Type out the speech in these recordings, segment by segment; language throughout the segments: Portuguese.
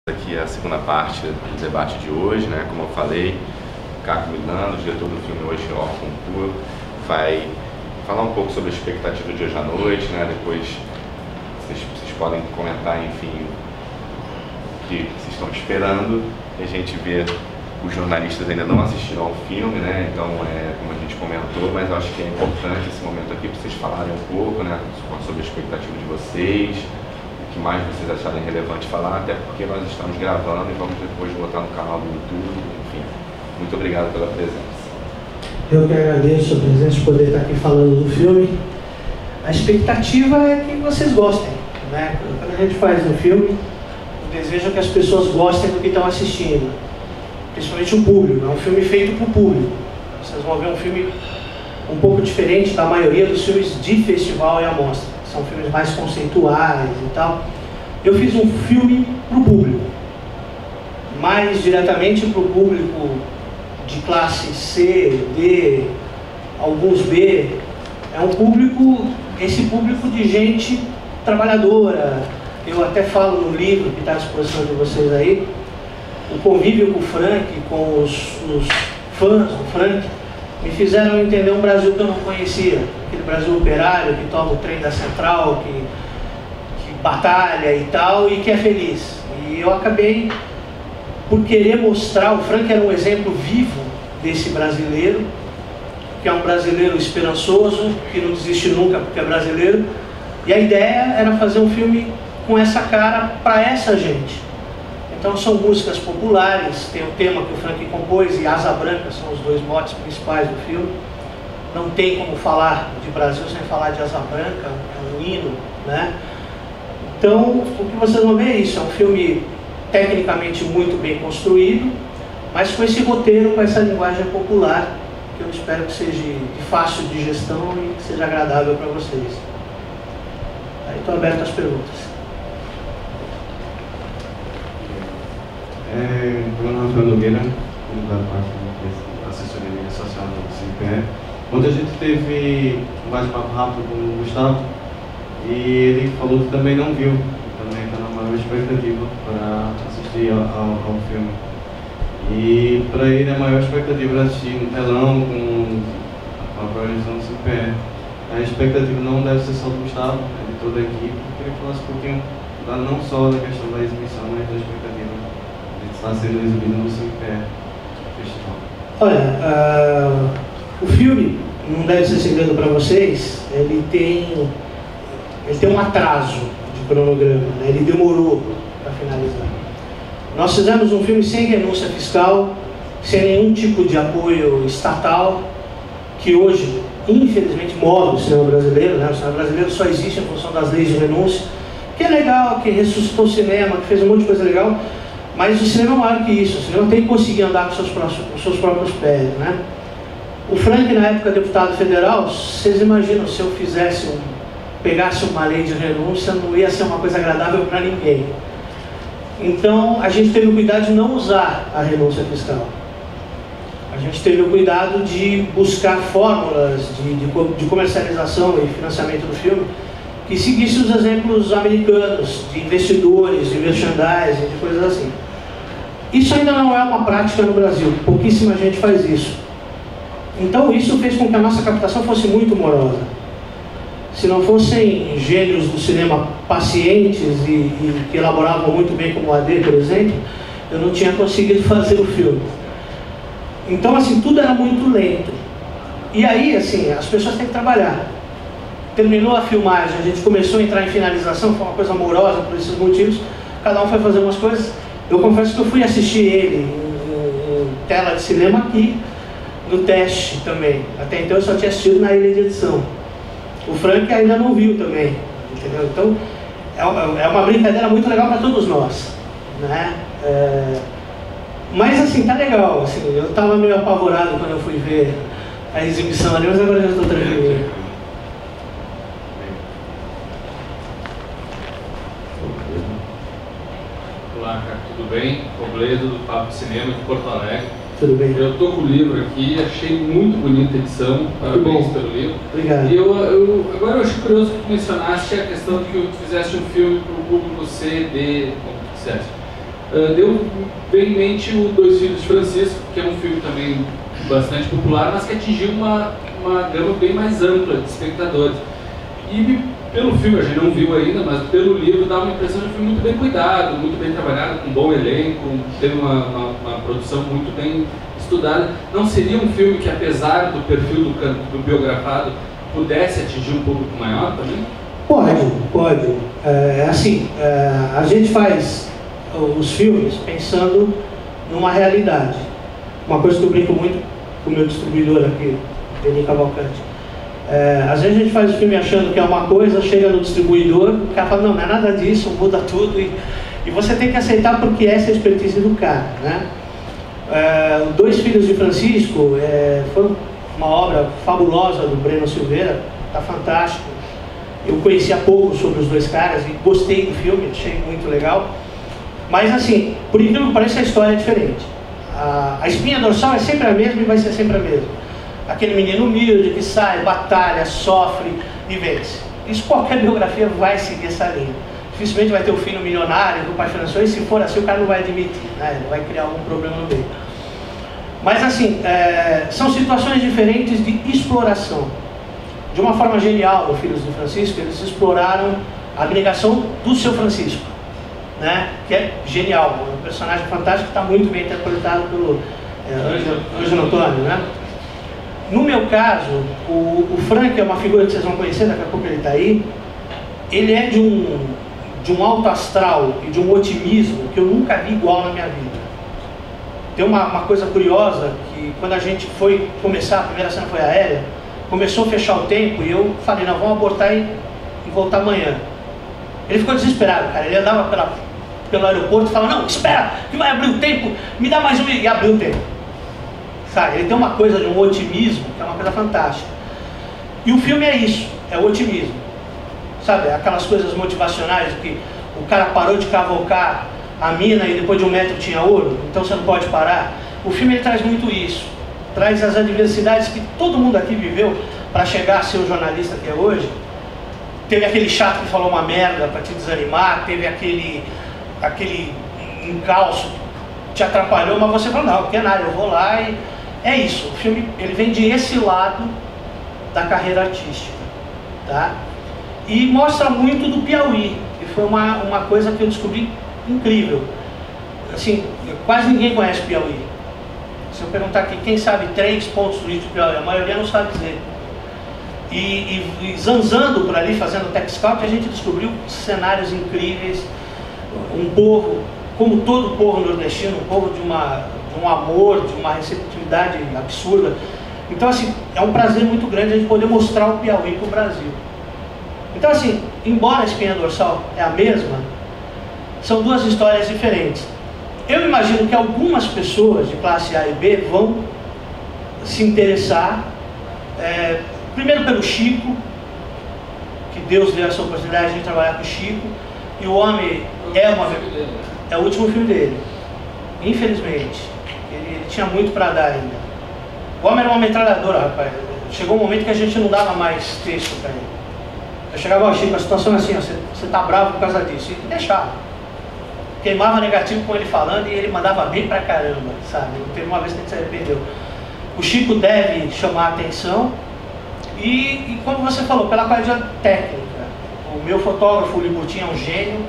Aqui é a segunda parte do debate de hoje, né? Como eu falei, o Caco Milano, diretor do filme Hoje Órfão Puro, vai falar um pouco sobre a expectativa de hoje à noite, né? Depois vocês podem comentar, enfim, o que vocês estão esperando. E a gente vê, os jornalistas ainda não assistiram ao filme, né? Então, como a gente comentou, mas eu acho que é importante esse momento aqui para vocês falarem um pouco, né? Sobre a expectativa de vocês, que mais vocês acharem relevante falar, até porque nós estamos gravando e vamos depois botar no canal do YouTube, enfim. Muito obrigado pela presença. Eu que agradeço a presença de poder estar aqui falando do filme. A expectativa é que vocês gostem, né? Quando a gente faz um filme, o desejo é que as pessoas gostem do que estão assistindo, principalmente o público. É um filme feito para o público. Vocês vão ver um filme um pouco diferente da maioria dos filmes de festival e amostra. São filmes mais conceituais e tal. Eu fiz um filme para o público, mais diretamente para o público de classe C, D, alguns B. É um público, esse público de gente trabalhadora. Eu até falo no livro que está à disposição de vocês aí, o convívio com o Frank, com os fãs do Frank, me fizeram entender um Brasil que eu não conhecia. Aquele Brasil operário que toma o trem da Central, que batalha e tal, e que é feliz. E eu acabei por querer mostrar, o Frank era um exemplo vivo desse brasileiro, que é um brasileiro esperançoso, que não desiste nunca porque é brasileiro. E a ideia era fazer um filme com essa cara para essa gente. Então são músicas populares, tem o tema que o Frank compôs e Asa Branca são os dois motes principais do filme. Não tem como falar de Brasil sem falar de Asa Branca, é um hino, né? Então o que vocês vão ver é isso, é um filme tecnicamente muito bem construído, mas com esse roteiro, com essa linguagem popular, que eu espero que seja de fácil digestão e que seja agradável para vocês. Aí estou aberto às perguntas. Meu nome é Rafael Nogueira, da parte da assessoria de mídia social do CIPE. Ontem a gente teve um bate-papo rápido com o Gustavo e ele falou que também não viu, também está na maior expectativa para assistir ao filme. E para ele a maior expectativa era assistir no telão com a projeção do CIPE. A expectativa não deve ser só do Gustavo, é de toda a equipe. Eu queria que falasse um pouquinho não só da questão da exibição, mas da expectativa está sendo exibido no CIPE Festival. Olha, o filme, não deve ser segredo para vocês, ele tem um atraso de cronograma, né? Ele demorou para finalizar. Nós fizemos um filme sem renúncia fiscal, sem nenhum tipo de apoio estatal, que hoje, infelizmente, move o cinema brasileiro, né? O cinema brasileiro só existe em função das leis de renúncia, que é legal, que ressuscitou o cinema, que fez um monte de coisa legal. Mas o cinema é maior que isso, o cinema tem que conseguir andar com os seus próprios pés, né? O Frank, na época, deputado federal, vocês imaginam, se eu pegasse uma lei de renúncia, não ia ser uma coisa agradável para ninguém. Então, a gente teve o cuidado de não usar a renúncia fiscal. A gente teve o cuidado de buscar fórmulas de comercialização e financiamento do filme que seguisse os exemplos americanos, de investidores, de merchandising, de coisas assim. Isso ainda não é uma prática no Brasil, pouquíssima gente faz isso. Então isso fez com que a nossa captação fosse muito morosa. Se não fossem gênios do cinema pacientes e que elaboravam muito bem como o AD, por exemplo, eu não tinha conseguido fazer o filme. Então assim, tudo era muito lento. E aí, assim, as pessoas têm que trabalhar. Terminou a filmagem, a gente começou a entrar em finalização, foi uma coisa amorosa por esses motivos, cada um foi fazer umas coisas. Eu confesso que eu fui assistir ele em tela de cinema aqui, no teste também. Até então eu só tinha assistido na ilha de edição. O Frank ainda não viu também, entendeu? Então é uma brincadeira muito legal para todos nós, né? Mas assim, tá legal, assim, eu estava meio apavorado quando eu fui ver a exibição ali, mas agora já estou tranquilo. Olá, cara, tudo bem? Robledo, do Papo de Cinema de Porto Alegre. Tudo bem. Eu estou com o livro aqui, achei muito bonita a edição, parabéns pelo livro. Obrigado. E agora eu achei curioso que tu mencionaste a questão de que tu fizeste um filme para o público C, D, como tu disseste. deu bem em mente o Dois Filhos de Francisco, que é um filme também bastante popular, mas que atingiu uma gama bem mais ampla de espectadores. E pelo filme, a gente não viu ainda, mas pelo livro dá uma impressão de um filme muito bem cuidado, muito bem trabalhado, com um bom elenco, teve uma produção muito bem estudada. Não seria um filme que, apesar do perfil do biografado, pudesse atingir um público maior também? Pode. A gente faz os filmes pensando numa realidade. Uma coisa que eu brinco muito com o meu distribuidor aqui, Denis Cavalcante. Às vezes a gente faz o filme achando que é uma coisa, chega no distribuidor, o cara fala, não é nada disso, muda tudo, e você tem que aceitar porque essa é a expertise do cara, né? Dois Filhos de Francisco foi uma obra fabulosa do Breno Silveira, tá fantástico. Eu conhecia pouco sobre os dois caras e gostei do filme, achei muito legal. Mas assim, por incrível que pareça, a história é diferente. A espinha dorsal é sempre a mesma e vai ser sempre a mesma. Aquele menino humilde que sai, batalha, sofre e vence. Isso, qualquer biografia vai seguir essa linha. Dificilmente vai ter o filho milionário que o pai financiou, e se for assim o cara não vai admitir, né? Ele vai criar algum problema no meio. Mas assim, são situações diferentes de exploração. De uma forma genial, no Filhos de Francisco, eles exploraram a abnegação do seu Francisco, né? Que é genial, um personagem fantástico que está muito bem interpretado pelo Ângelo Antônio, né? No meu caso, o Frank é uma figura que vocês vão conhecer, daqui a pouco ele está aí. Ele é de um alto astral e de um otimismo que eu nunca vi igual na minha vida. Tem uma coisa curiosa, que quando a gente foi começar, a primeira cena foi aérea, começou a fechar o tempo e eu falei, não, vamos abortar e voltar amanhã. Ele ficou desesperado, cara. Ele andava pelo aeroporto e falava, não, espera, que vai abrir o tempo, me dá mais um, e abriu o tempo. Sabe? Ele tem uma coisa de um otimismo, que é uma coisa fantástica. E o filme é isso, é o otimismo. Sabe, aquelas coisas motivacionais que o cara parou de cavalcar a mina e depois de 1 metro tinha ouro, então você não pode parar. O filme ele traz muito isso, traz as adversidades que todo mundo aqui viveu para chegar a ser o jornalista que é hoje. Teve aquele chato que falou uma merda para te desanimar, teve aquele encalço que te atrapalhou, mas você falou, não, que é nada, eu vou lá e... É isso, o filme ele vem de esse lado da carreira artística, tá? E mostra muito do Piauí, que foi uma coisa que eu descobri incrível. Assim, quase ninguém conhece Piauí. Se eu perguntar aqui, quem sabe 3 pontos turísticos do Piauí, a maioria não sabe dizer. E zanzando por ali, fazendo tech scout, a gente descobriu cenários incríveis, um povo, como todo povo nordestino, um povo de um amor, de uma receptividade absurda. Então assim, é um prazer muito grande a gente poder mostrar o Piauí para o Brasil. Então assim, embora a espinha dorsal é a mesma, são duas histórias diferentes. Eu imagino que algumas pessoas de classe A e B vão se interessar, primeiro pelo Chico, que Deus deu essa oportunidade de trabalhar com o Chico, e o homem é o último filme dele, infelizmente. Ele tinha muito para dar ainda. O homem era uma metralhadora, rapaz. Chegou um momento que a gente não dava mais texto para ele. Eu chegava ao Chico, a situação é assim, ó, você tá bravo por causa disso, e deixava. Queimava negativo com ele falando e ele mandava bem pra caramba, sabe? Teve uma vez que a gente se arrependeu. O Chico deve chamar a atenção e como você falou, pela qualidade técnica. O meu fotógrafo, o Libutin, é um gênio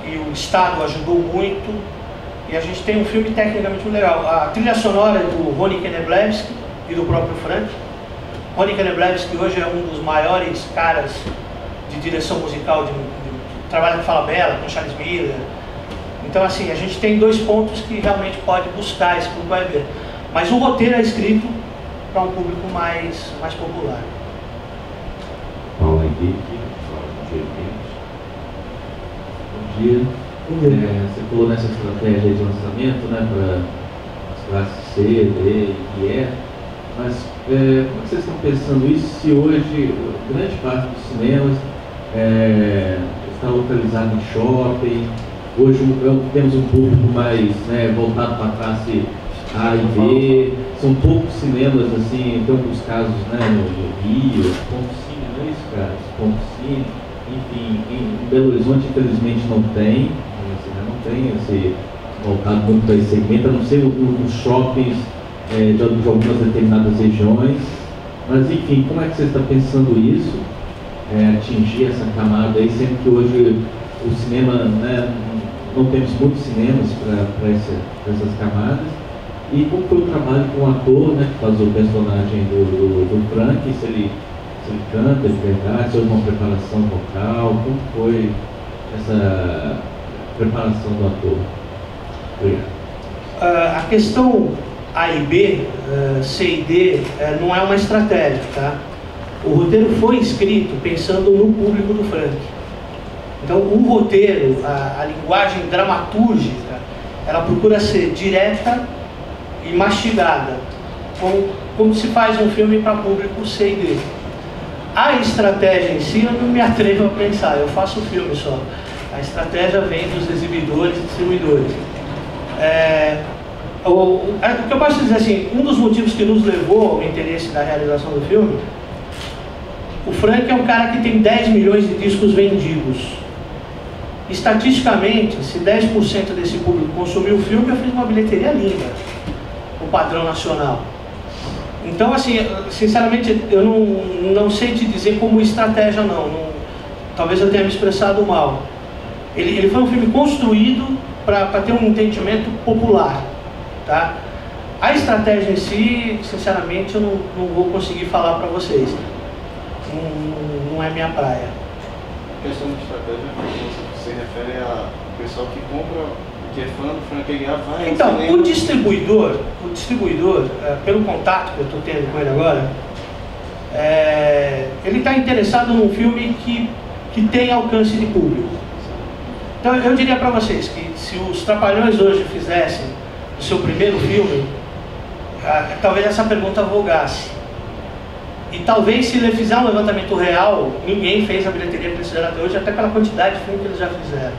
e o Estado ajudou muito e a gente tem um filme tecnicamente muito legal. A trilha sonora é do Rony Keneblevski e do próprio Frank. Rony Keneblevski hoje é um dos maiores caras de direção musical, trabalha com Falabella, com Charles Miller. Então assim, a gente tem 2 pontos que realmente pode buscar, esse público vai ver. Mas o roteiro é escrito para um público mais popular. Paulo Henrique, bom dia. Você falou nessa estratégia de lançamento, né, para as classes C, D e E, mas como é que vocês estão pensando isso se hoje grande parte dos cinemas está localizado em shopping? Hoje temos um público mais voltado para a classe A e B, são poucos cinemas, assim, tem alguns casos no Rio, Ponto Cine, não é isso, cara? Ponto Cine, enfim, em Belo Horizonte infelizmente não tem, tem esse voltado muito para esse segmento, a não ser os shoppings de algumas determinadas regiões. Mas enfim, como é que você está pensando isso? Atingir essa camada aí, sendo que hoje o cinema, né, não temos muitos cinemas para essas camadas. E como foi o trabalho com o ator, né, que faz o personagem do Frank, se ele canta de verdade, se houve uma preparação vocal, como foi essa preparação do ator? Obrigado. A questão A e B, C e D, não é uma estratégia, tá? O roteiro foi escrito pensando no público do Frank. Então, o roteiro, a linguagem dramatúrgica, ela procura ser direta e mastigada, como se faz um filme para público C e D. A estratégia em si, eu não me atrevo a pensar, eu faço o filme só. A estratégia vem dos exibidores e distribuidores. O que eu posso dizer assim, um dos motivos que nos levou ao interesse da realização do filme, o Frank é um cara que tem 10 milhões de discos vendidos. Estatisticamente, se 10% desse público consumiu o filme, eu fiz uma bilheteria linda, o padrão nacional. Então, assim, sinceramente, eu não sei te dizer como estratégia, não. Talvez eu tenha me expressado mal. Ele foi um filme construído para ter um entendimento popular, tá? A estratégia em si, sinceramente, eu não vou conseguir falar para vocês. Não é minha praia. A questão de estratégia, você refere ao pessoal que compra, que é fã do Frank Aguiar, vai... Então, o distribuidor, pelo contato que eu estou tendo com ele agora, ele está interessado num filme que tem alcance de público. Então, eu diria para vocês que se os Trapalhões hoje fizessem o seu primeiro filme, talvez essa pergunta vogasse. E talvez, se ele fizer um levantamento real, ninguém fez a bilheteria que eles fizeram até hoje, até pela quantidade de filme que eles já fizeram.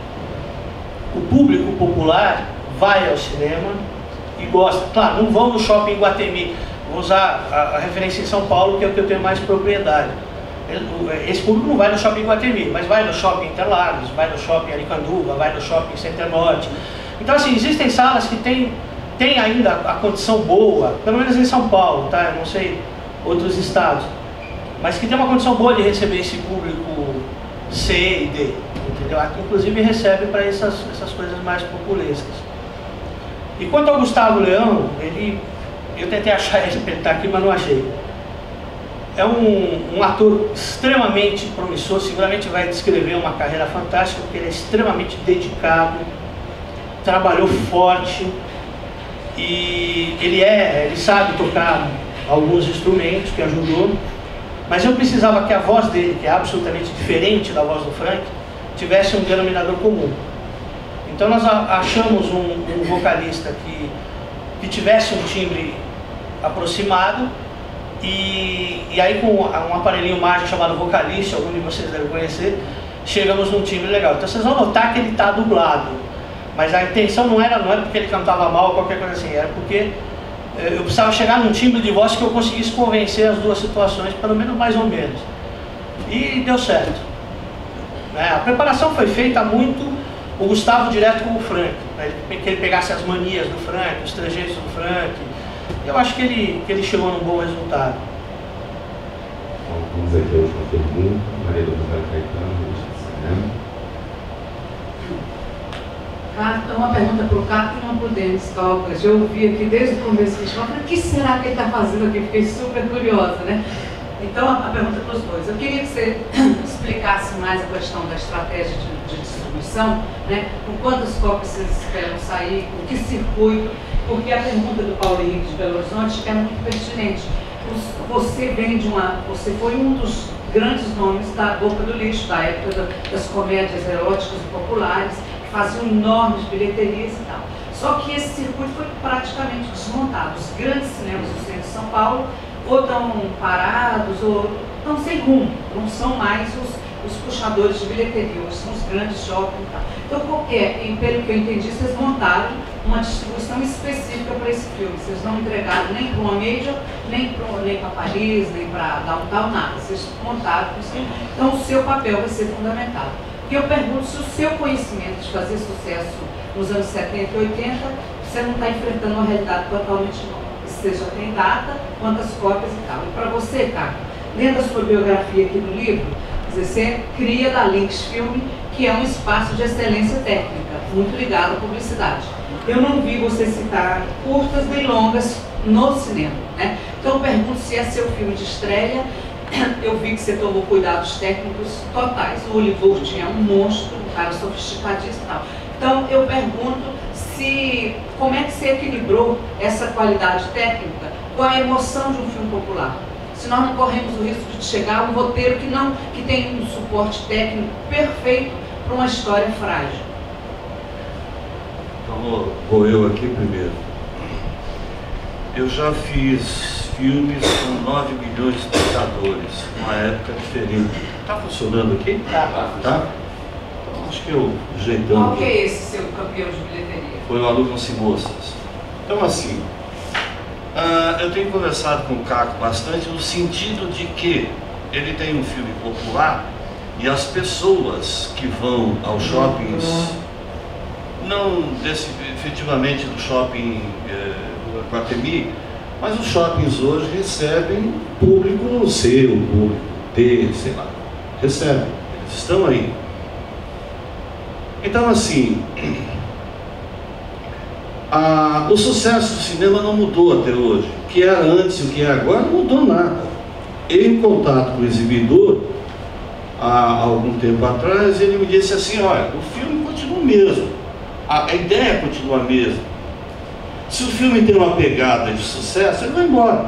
O público popular vai ao cinema e gosta. Claro, não vão no shopping Iguatemi. Vou usar a referência em São Paulo, que é o que eu tenho mais propriedade. Esse público não vai no shopping Iguatemi, mas vai no shopping Interlagos, vai no shopping Aricanduva, vai no shopping Center Norte. Então, assim, existem salas que têm ainda a condição boa, pelo menos em São Paulo, tá? Eu não sei outros estados, mas que tem uma condição boa de receber esse público C e D, entendeu? Inclusive recebe para essas coisas mais populescas. E quanto ao Gustavo Leão, eu tentei achar ele para ele estar aqui, mas não achei. É um ator extremamente promissor, seguramente vai descrever uma carreira fantástica, porque ele é extremamente dedicado, trabalhou forte, e ele sabe tocar alguns instrumentos, que ajudou, mas eu precisava que a voz dele, que é absolutamente diferente da voz do Frank, tivesse um denominador comum. Então nós achamos um vocalista que tivesse um timbre aproximado, e aí com um aparelhinho mágico chamado Vocalista, algum de vocês devem conhecer, chegamos num timbre legal. Então vocês vão notar que ele está dublado, mas a intenção não é porque ele cantava mal ou qualquer coisa assim, era porque eu precisava chegar num timbre de voz que eu conseguisse convencer as duas situações, pelo menos mais ou menos. E deu certo. A preparação foi feita muito, o Gustavo direto com o Frank, que ele pegasse as manias do Frank, os trejeitos do Frank. Eu acho que ele chegou num bom resultado. Vamos aqui a última pergunta, Maria do Rosário Caetano, do Cinema. Uma pergunta para o Caco e uma para o Denis Calcas. Eu ouvi aqui desde o começo que falei, o que será que ele está fazendo aqui? Fiquei super curiosa, né? Então, a pergunta para os dois. Eu queria que você explicasse mais a questão da estratégia de distribuição, né? Com quantas cópias vocês esperam sair, com que circuito, porque a pergunta do Paulo Henrique de Belo Horizonte é muito pertinente. Você foi um dos grandes nomes da Boca do Lixo, da época das comédias eróticas e populares, faziam enormes bilheterias e tal. Só que esse circuito foi praticamente desmontado. Os grandes cinemas do centro de São Paulo ou estão parados ou estão sem rumo, não são mais os puxadores de bilheteria, hoje são os grandes shoppings e tal. Então, pelo que eu entendi, vocês montaram uma distribuição específica para esse filme. Vocês não entregaram nem para uma Major, nem para Paris, nem para Downtown, nada. Vocês montaram isso. Então, o seu papel vai ser fundamental. E eu pergunto se o seu conhecimento de fazer sucesso nos anos 70 e 80, você não está enfrentando uma realidade totalmente nova. Você já tem data, quantas cópias e tal. E para você, Caco, lendo a sua biografia aqui no livro, você cria da Lynx Film, que é um espaço de excelência técnica, muito ligado à publicidade. Eu não vi você citar curtas nem longas no cinema, né? Então eu pergunto se é seu filme de estreia. Eu vi que você tomou cuidados técnicos totais. O Oliver tinha um monstro, um cara sofisticadíssimo e tal. Então eu pergunto como é que você equilibrou essa qualidade técnica com a emoção de um filme popular. Se nós não corremos o risco de chegar a um roteiro que tem um suporte técnico perfeito para uma história frágil. Então, vou eu aqui primeiro. Eu já fiz filmes com 9 milhões de espectadores, numa época diferente. Está funcionando aqui? Tá. Tá? Então, acho que eu jeitando. Qual que é esse seu campeão de bilheteria? Foi o Alugam-se Moças. Então, assim, eu tenho conversado com o Caco bastante no sentido de que ele tem um filme popular e as pessoas que vão aos shoppings, não efetivamente do shopping Guatemi, mas os shoppings hoje recebem público C, o público D, sei lá, recebem, eles estão aí. Então, assim, o sucesso do cinema não mudou até hoje. O que era antes e o que é agora não mudou nada. Eu, em contato com o exibidor, há algum tempo atrás, ele me disse assim: olha, o filme continua o mesmo, a ideia continua a mesma. Se o filme tem uma pegada de sucesso, ele vai embora.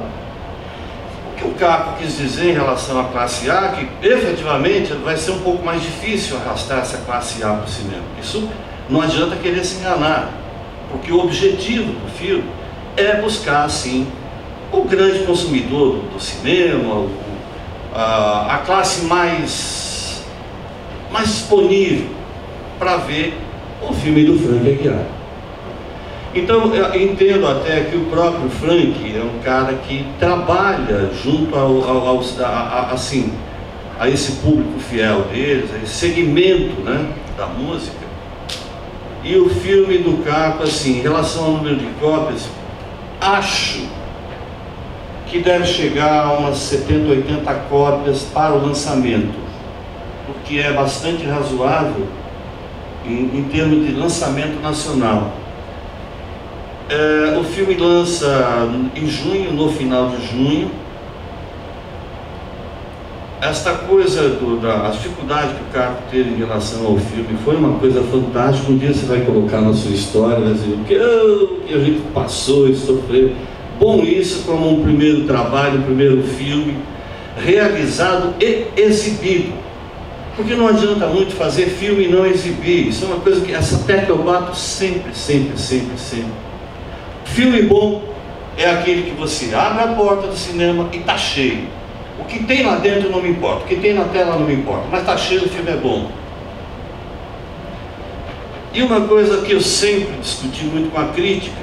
O que o Caco quis dizer em relação à classe A, que efetivamente vai ser um pouco mais difícil arrastar essa classe A para o cinema. Isso não adianta querer se enganar, porque o objetivo do filme é buscar, assim, o grande consumidor do cinema, a classe mais disponível para ver o filme do Frank Aguiar. Então, eu entendo até que o próprio Frank é um cara que trabalha junto a esse público fiel deles, a esse segmento, né, da música. E o filme do Caco, assim, em relação ao número de cópias, acho que deve chegar a umas 70, 80 cópias para o lançamento, o que é bastante razoável em termos de lançamento nacional. O filme lança em junho, no final de junho. Esta coisa a dificuldade que o Caco teve em relação ao filme foi uma coisa fantástica. Um dia você vai colocar na sua história, vai dizer o que a gente passou e sofreu. Bom, isso como um primeiro trabalho, um primeiro filme realizado e exibido, porque não adianta muito fazer filme e não exibir. Isso é uma coisa que essa tecla eu bato sempre. Filme bom é aquele que você abre a porta do cinema e está cheio. O que tem lá dentro não me importa, o que tem na tela não me importa, mas está cheio, o filme é bom. E uma coisa que eu sempre discuti muito com a crítica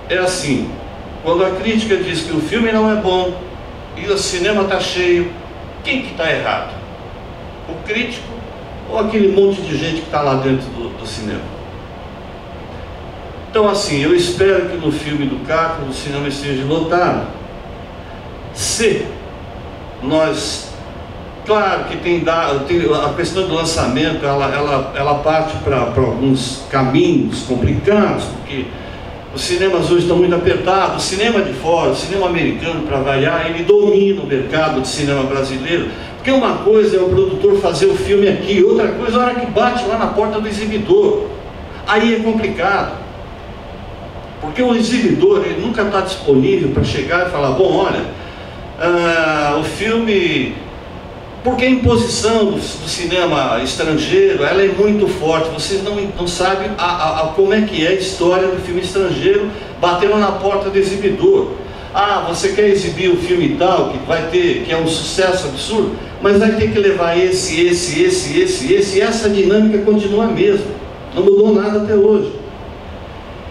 é assim: quando a crítica diz que o filme não é bom e o cinema está cheio, quem que está errado? O crítico ou aquele monte de gente que está lá dentro do cinema? Então, assim, eu espero que no filme do Caco o cinema esteja lotado. Se nós, claro que tem a questão do lançamento, ela parte para alguns caminhos complicados, porque os cinemas hoje estão muito apertados. O cinema de fora, o cinema americano, para variar, ele domina o mercado de cinema brasileiro. Porque uma coisa é o produtor fazer o filme aqui, outra coisa é a hora que bate lá na porta do exibidor. Aí é complicado. Porque o exibidor, ele nunca está disponível para chegar e falar: bom, olha, o filme, porque a imposição do cinema estrangeiro, ela é muito forte. Vocês não sabem como é que é a história do filme estrangeiro batendo na porta do exibidor. Você quer exibir o filme tal, que é um sucesso absurdo, mas vai ter que levar esse, e essa dinâmica continua a mesma, não mudou nada até hoje.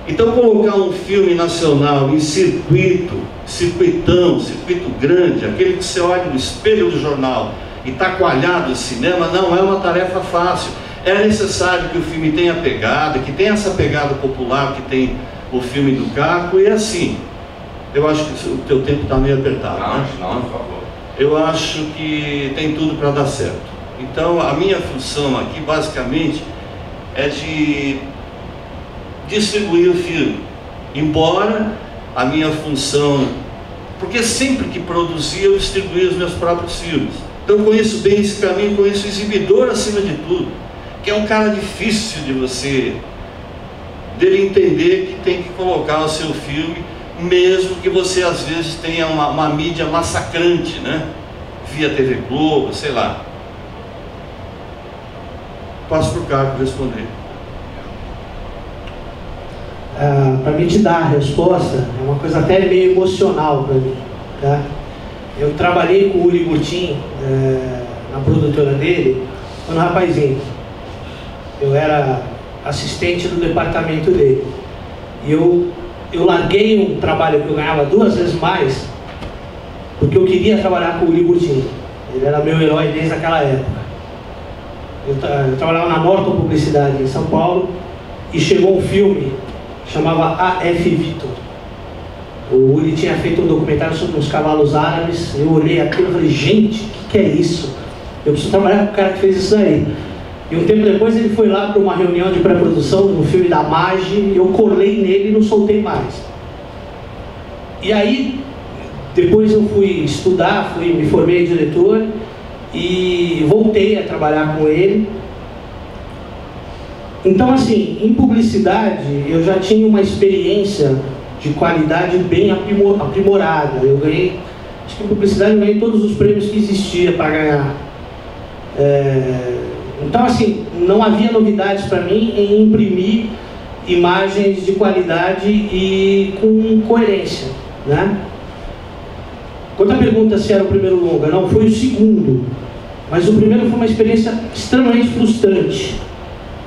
Então, colocar um filme nacional em circuito grande, aquele que você olha no espelho do jornal e está coalhado de cinema, não é uma tarefa fácil. É necessário que o filme tenha pegada, que tenha essa pegada popular que tem o filme do Caco, e assim, eu acho que o teu tempo está meio apertado, né? Não, por favor. Eu acho que tem tudo para dar certo. Então, a minha função aqui, basicamente, é de distribuir o filme. Embora a minha função... Porque sempre que produzia, eu distribuía os meus próprios filmes. Então, eu conheço bem esse caminho, conheço o exibidor acima de tudo, que é um cara difícil de você... dele entender que tem que colocar o seu filme, mesmo que você às vezes tenha uma mídia massacrante, né? Via TV Globo, sei lá. Passo para o Caco responder. Para mim te dar a resposta, é uma coisa até meio emocional para mim, tá? Eu trabalhei com o Uri Gutin, na produtora dele, quando rapazinho. Eu era assistente do departamento dele. E eu larguei um trabalho que eu ganhava 2 vezes mais, porque eu queria trabalhar com o Uri Gutin. Ele era meu herói desde aquela época. Eu trabalhava na Norton Publicidade em São Paulo, e chegou um filme que chamava A.F. Vitor. O Uri tinha feito um documentário sobre os cavalos árabes. Eu olhei aquilo e falei, gente, o que é isso? Eu preciso trabalhar com o cara que fez isso aí. E um tempo depois ele foi lá para uma reunião de pré-produção no filme da Magi, eu colei nele e não soltei mais. E aí, depois eu fui estudar, me formei diretor e voltei a trabalhar com ele. Então, assim, em publicidade eu já tinha uma experiência de qualidade bem aprimorada. Eu ganhei, acho que em publicidade eu ganhei todos os prêmios que existia para ganhar. Então, assim, não havia novidades para mim em imprimir imagens de qualidade e com coerência, né? Quanto à pergunta se era o primeiro longa, não, foi o segundo. Mas o primeiro foi uma experiência extremamente frustrante.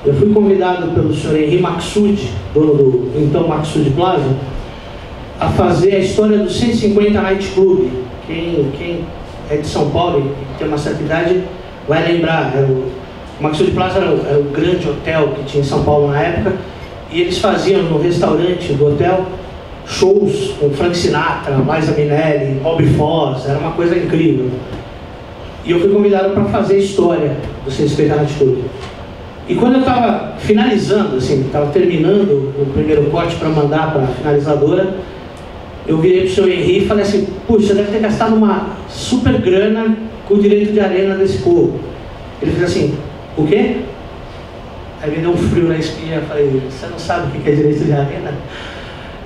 Eu fui convidado pelo senhor Henri Maxud, dono do então Maxud Plaza, a fazer a história do 150 Night Club. Quem é de São Paulo e tem uma certa idade vai lembrar. O Maxud Plaza era o grande hotel que tinha em São Paulo na época, e eles faziam no restaurante do hotel shows com Frank Sinatra, Liza Minnelli, Bob Fosse, era uma coisa incrível. E eu fui convidado para fazer a história do 150 Night Club. E quando eu estava finalizando, assim, estava terminando o primeiro corte para mandar para a finalizadora, eu virei para o senhor Henri e falei assim, puxa, você deve ter gastado uma super grana com o direito de arena desse povo. Ele fez assim, o quê? Aí me deu um frio na espinha, eu falei, você não sabe o que é direito de arena?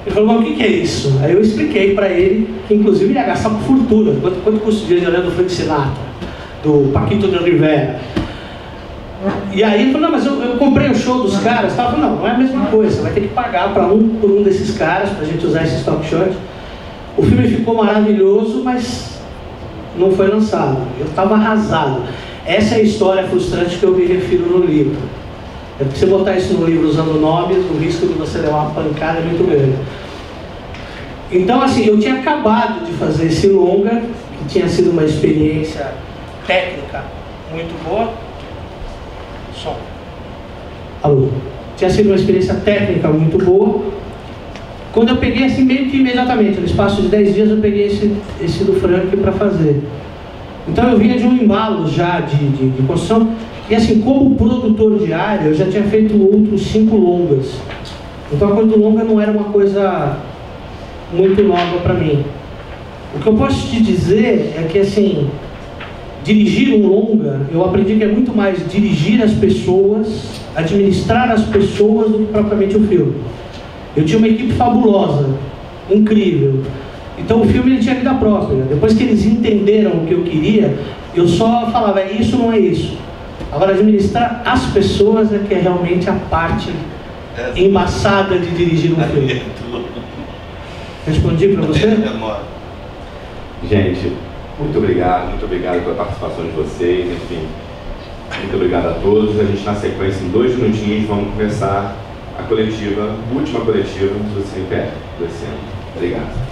Ele falou, mas o que é isso? Aí eu expliquei para ele que inclusive ia gastar uma fortuna. Quanto custa o direito de arena do Frank Sinatra, do Paquito de Rivera? E aí ele falou, não, mas eu comprei o show dos caras. Eu falei, não é a mesma coisa, você vai ter que pagar para por um desses caras, para a gente usar esse stock shot. O filme ficou maravilhoso, mas não foi lançado. Eu estava arrasado. Essa é a história frustrante que eu me refiro no livro. É porque você botar isso no livro usando nomes, o risco de você levar uma pancada é muito grande. Então, assim, eu tinha acabado de fazer esse longa, que tinha sido uma experiência técnica muito boa. Som. Alô. Tinha sido uma experiência técnica muito boa. Quando eu peguei, assim, meio que imediatamente, no espaço de 10 dias, eu peguei esse do Frank para fazer. Então eu vinha de um embalo já de construção. E assim, como produtor de área, eu já tinha feito outros 5 longas. Então a coisa do longa não era uma coisa muito nova para mim. O que eu posso te dizer é que, assim, dirigir um longa, eu aprendi que é muito mais dirigir as pessoas, administrar as pessoas, do que propriamente o filme. Eu tinha uma equipe fabulosa, incrível. Então o filme ele tinha vida própria. Depois que eles entenderam o que eu queria, eu só falava, isso não é isso. Agora, administrar as pessoas é que é realmente a parte embaçada de dirigir um filme. Respondi para você? Gente, muito obrigado pela participação de vocês, enfim, muito obrigado a todos. A gente, na sequência, em 2 minutinhos, vamos começar a coletiva, última coletiva do CinePR desse ano. Obrigado.